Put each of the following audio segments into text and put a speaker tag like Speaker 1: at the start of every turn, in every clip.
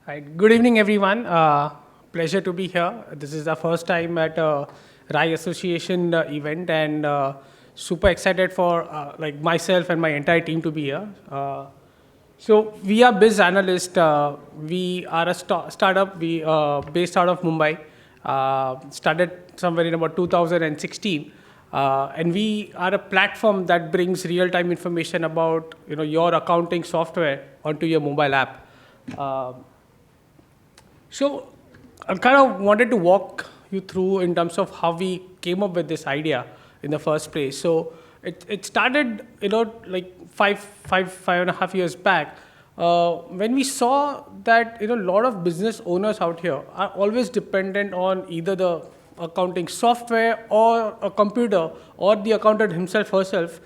Speaker 1: Right. Good evening, everyone. Pleasure to be here. This is the first time at RAI Association event, and super excited for like myself and my entire team to be here. So we are Biz Analyst. We are a startup. We based out of Mumbai. Started somewhere in about 2016, and we are a platform that brings real-time information about your accounting software onto your mobile app. Uh, so I kind of wanted to walk you through in terms of how we came up with this idea in the first place. So it started, like five and a half years back, when we saw that, a lot of business owners out here are always dependent on either the accounting software or a computer or the accountant himself herself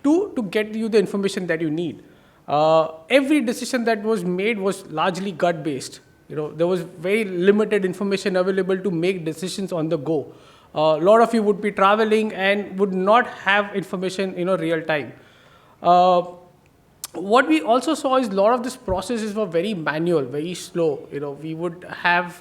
Speaker 1: to get you the information that you need. Every decision that was made was largely gut based. There was very limited information available to make decisions on the go. A lot of you would be traveling and would not have information real time. Uh, what we also saw is a lot of these processes were very manual, very slow. We would have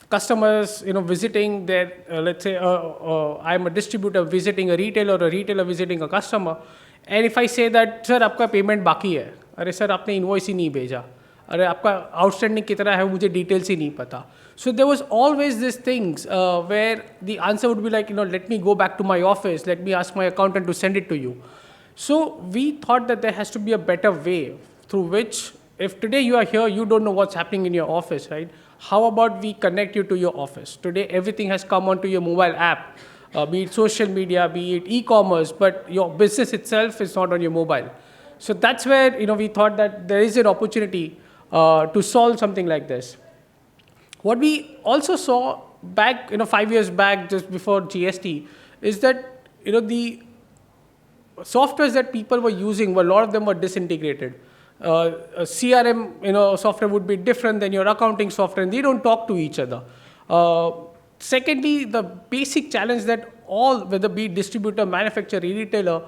Speaker 1: customers, visiting their, let's say, I'm a distributor visiting a retailer visiting a customer, and if I say that, sir, आपका payment बाकी है, अरे sir, आपने invoice ही नहीं भेजा, अरे आपका outstanding कितना है मुझे details ही नहीं पता. So there was always these things where the answer would be like, let me go back to my office, let me ask my accountant to send it to you. So we thought that there has to be a better way through which, if today you are here, you don't know what's happening in your office, right? How about we connect you to your office? Today, everything has come onto your mobile app, be it social media, be it e-commerce, but your business itself is not on your mobile. So that's where, we thought that there is an opportunity to solve something like this. What we also saw back, 5 years back, just before GST, is that, the softwares that people were using, a lot of them were disintegrated. A CRM, software would be different than your accounting software, and they don't talk to each other. Secondly, the basic challenge that all, whether be it distributor, manufacturer, retailer,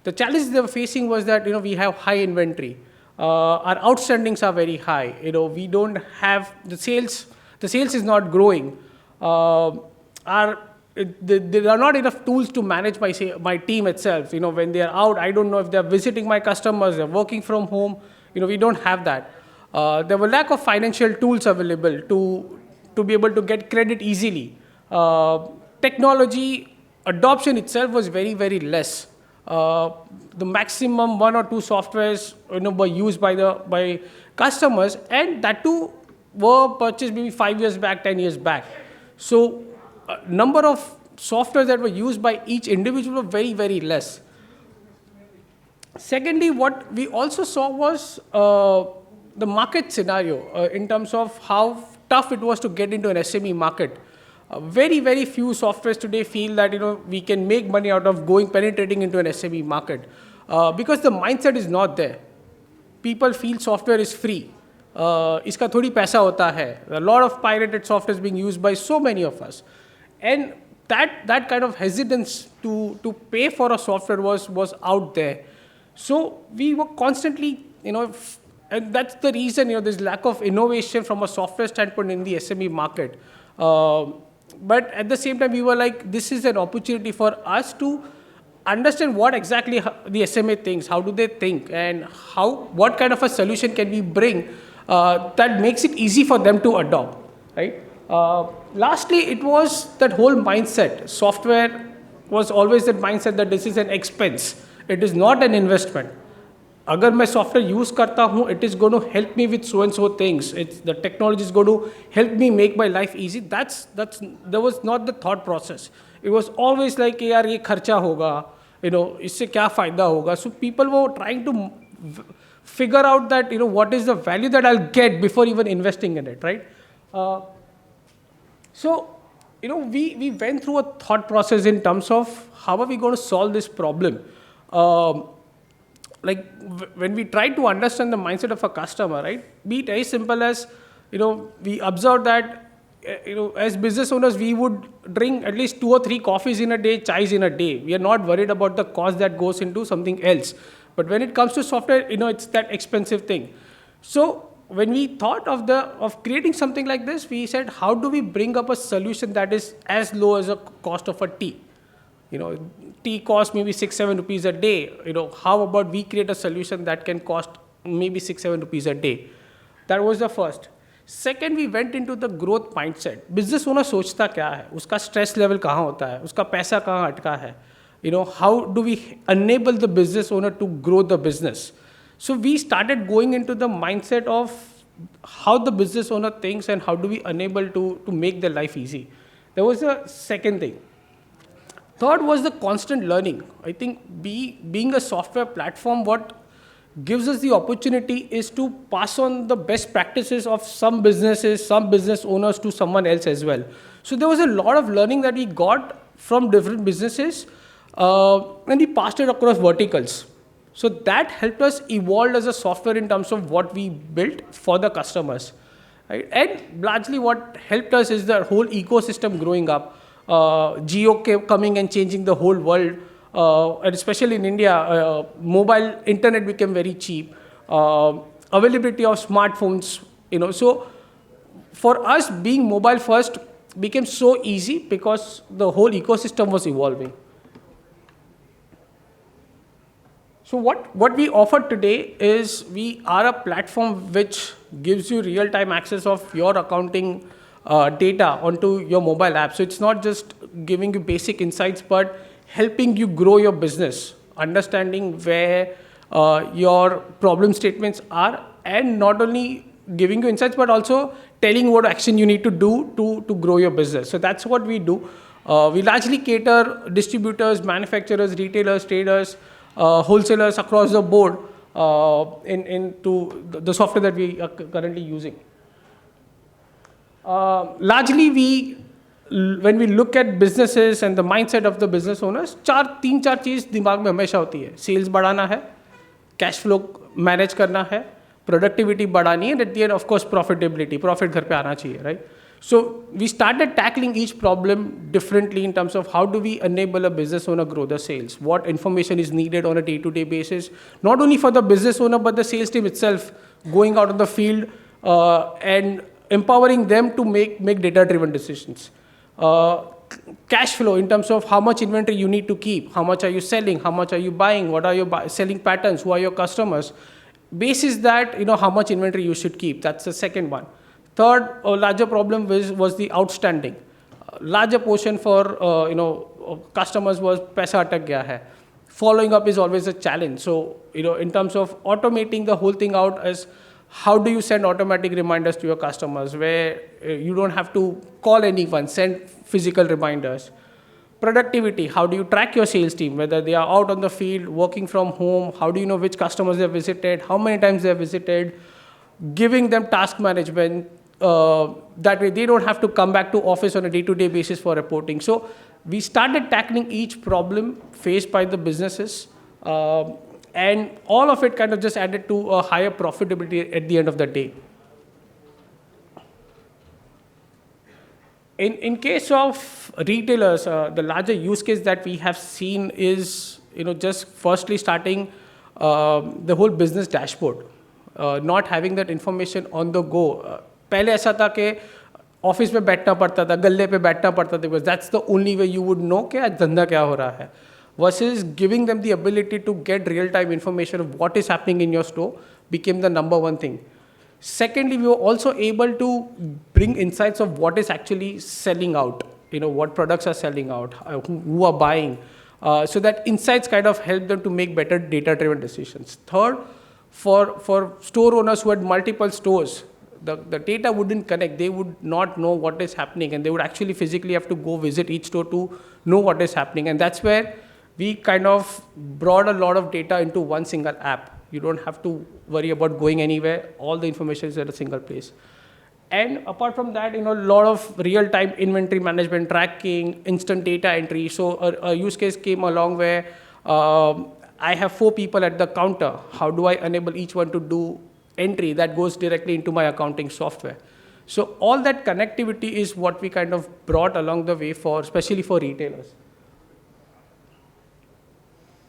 Speaker 1: the challenge they were facing was that we have high inventory. Our outstandings are very high. We don't have the sales. The sales is not growing. There are not enough tools to manage my team itself. When they are out, I don't know if they're visiting my customers, they're working from home. We don't have that. There were lack of financial tools available to be able to get credit easily. Technology adoption itself was very, very less. The maximum one or two softwares were used by customers, and that too were purchased maybe 5 years back, 10 years back. So number of softwares that were used by each individual were very, very less. Secondly, what we also saw was the market scenario in terms of how tough it was to get into an SME market. Very, very few softwares today feel that we can make money out of penetrating into an SME market because the mindset is not there. People feel software is free. इसका थोड़ी पैसा होता है. A lot of pirated software is being used by so many of us, and that kind of hesitance to pay for a software was out there. So we were constantly, and that's the reason, there's lack of innovation from a software standpoint in the SME market. But at the same time, we were like, this is an opportunity for us to understand what exactly the SMA thinks, how do they think, and what kind of a solution can we bring that makes it easy for them to adopt, right? Lastly, it was that whole mindset. Software was always that mindset that this is an expense. It is not an investment. अगर मैं software use करता हूँ, it is going to help me with so and so things. The technology is going to help me make my life easy. There was not the thought process. It was always like, यार ये खर्चा होगा, इससे क्या फायदा होगा. So people were trying to figure out that what is the value that I'll get before even investing in it, right? So we went through a thought process in terms of how are we going to solve this problem. Like when we try to understand the mindset of a customer, right? Be it as simple as we observe that as business owners we would drink at least 2 or 3 coffees in a day, chais in a day. We are not worried about the cost that goes into something else. But when it comes to software, it's that expensive thing. So when we thought of creating something like this, we said, how do we bring up a solution that is as low as a cost of a tea? Tea costs maybe 6-7 rupees a day. How about we create a solution that can cost maybe 6-7 rupees a day? That was the first. Second, we went into the growth mindset. Business owner सोचता क्या है? उसका stress level कहाँ होता है? उसका पैसा कहाँ अटका है? How do we enable the business owner to grow the business? So we started going into the mindset of how the business owner thinks and how do we enable to make their life easy. That was the second thing. Third was the constant learning. I think being a software platform, what gives us the opportunity is to pass on the best practices of some businesses, some business owners to someone else as well. So there was a lot of learning that we got from different businesses and we passed it across verticals. So that helped us evolve as a software in terms of what we built for the customers. Right? And largely what helped us is the whole ecosystem growing up. Jio coming and changing the whole world. And especially in India, mobile internet became very cheap. Availability of smartphones, So for us, being mobile first became so easy because the whole ecosystem was evolving. So what we offer today is we are a platform which gives you real-time access of your accounting data onto your mobile app. So it's not just giving you basic insights, but helping you grow your business, understanding where your problem statements are, and not only giving you insights, but also telling what action you need to do to grow your business. So that's what we do. We largely cater distributors, manufacturers, retailers, traders, wholesalers across the board into the software that we are currently using. Largely, when we look at businesses and the mindset of the business owners, तीन चार चीज़ दिमाग में हमेशा होती है. Sales बढ़ाना है, cash flow manage करना है, productivity बढ़ानी है, and at the end, of course, profitability. Profit घर पे आना चाहिए, right? So we started tackling each problem differently in terms of how do we enable a business owner grow the sales? What information is needed on a day-to-day basis, not only for the business owner, but the sales team itself going out in the field and empowering them to make data-driven decisions. Cash flow in terms of how much inventory you need to keep, how much are you selling, how much are you buying, what are your selling patterns, who are your customers. Basis that, how much inventory you should keep. That's the second one. Third, a larger problem was the outstanding. Larger portion for customers was paisa atak gaya hai. Following up is always a challenge. So in terms of automating the whole thing out as how do you send automatic reminders to your customers where you don't have to call anyone, send physical reminders. Productivity, how do you track your sales team, whether they are out on the field, working from home, how do you know which customers they have visited, how many times they have visited, giving them task management, that way they don't have to come back to office on a day-to-day basis for reporting. So we started tackling each problem faced by the businesses and all of it kind of just added to a higher profitability at the end of the day. In case of retailers, the larger use case that we have seen is, just firstly starting the whole business dashboard, not having that information on the go. पहले ऐसा था कि office में बैठना पड़ता था, गल्ले पे बैठना पड़ता था, because that's the only way you would know कि आज धंधा क्या हो रहा है. Versus giving them the ability to get real-time information of what is happening in your store became the number one thing. Secondly, we were also able to bring insights of what is actually selling out, what products are selling out, who are buying, so that insights kind of help them to make better data-driven decisions. Third, for store owners who had multiple stores, the data wouldn't connect. They would not know what is happening, and they would actually physically have to go visit each store to know what is happening. And that's where we kind of brought a lot of data into one single app. You don't have to worry about going anywhere. All the information is at a single place. And apart from that, a lot of real-time inventory management, tracking, instant data entry. So a use case came along where I have 4 people at the counter. How do I enable each one to do entry that goes directly into my accounting software? So all that connectivity is what we kind of brought along the way especially for retailers.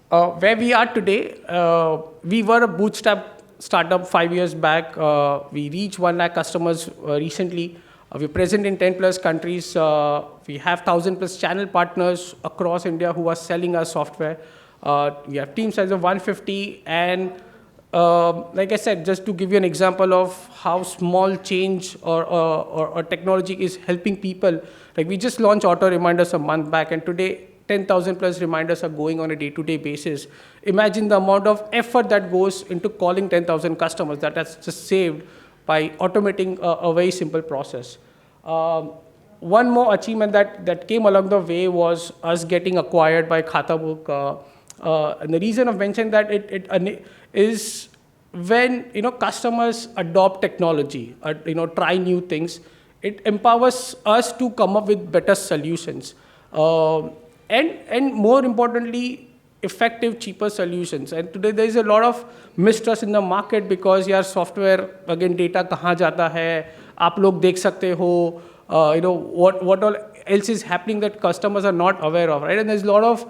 Speaker 1: Where we are today, we were a bootstrap startup 5 years back. We reached 1 lakh customers recently. We're present in 10 plus countries. We have 1,000 plus channel partners across India who are selling our software. We have team size of 150, and like I said, just to give you an example of how small change or technology is helping people, like we just launched auto reminders a month back, and today 10,000 plus reminders are going on a day-to-day basis. Imagine the amount of effort that goes into calling 10,000 customers that has just saved by automating a very simple process. One more achievement that came along the way was us getting acquired by Khatabook. And the reason I've mentioned that it is when customers adopt technology, try new things, it empowers us to come up with better solutions. And more importantly, effective, cheaper solutions. And today there is a lot of mistrust in the market because your software, again, data kahan jata hai, aap log dekh sakte ho, what all else is happening that customers are not aware of, right? And there's a lot of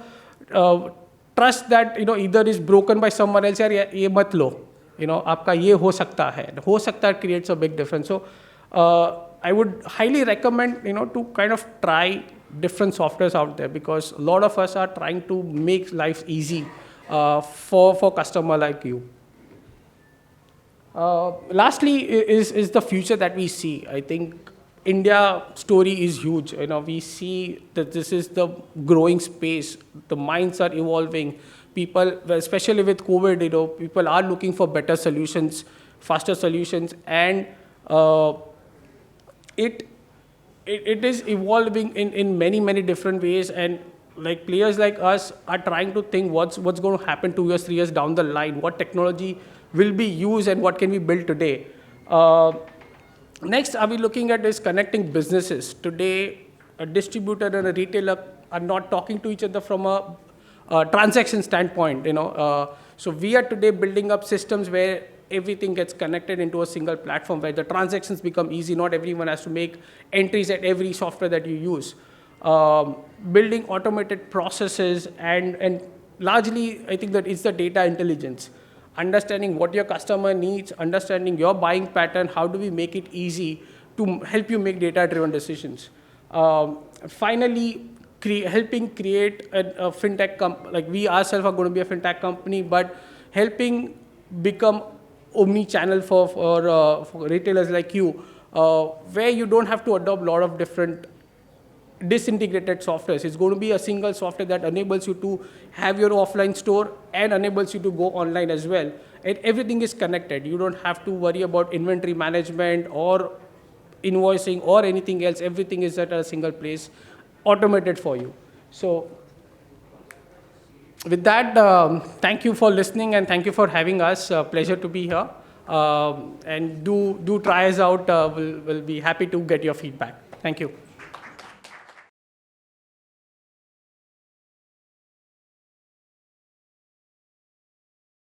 Speaker 1: trust that either is broken by someone else, yaar ye mat lo, aapka ye ho sakta creates a big difference. So I would highly recommend to kind of try different softwares out there, because a lot of us are trying to make life easy for customer like you. Lastly is the future that we see. I think India story is huge. We see that this is the growing space. The minds are evolving. People, especially with COVID, people are looking for better solutions, faster solutions, and it is evolving in many different ways, and like players like us are trying to think what's going to happen 2 years, 3 years down the line, what technology will be used and what can we build today. Next, are we looking at is connecting businesses. Today, a distributor and a retailer are not talking to each other from a transaction standpoint. So we are today building up systems where everything gets connected into a single platform where the transactions become easy. Not everyone has to make entries at every software that you use. Building automated processes and largely, I think that it's the data intelligence. Understanding what your customer needs, understanding your buying pattern, how do we make it easy to help you make data-driven decisions. Finally, helping create a fintech company. Like we ourselves are going to be a fintech company, but helping become omni-channel for retailers like you, where you don't have to adopt a lot of different disintegrated softwares. It's going to be a single software that enables you to have your offline store and enables you to go online as well. And everything is connected. You don't have to worry about inventory management or invoicing or anything else. Everything is at a single place, automated for you. So with that, thank you for listening and thank you for having us. Pleasure to be here. And do try us out. We'll be happy to get your feedback. Thank you.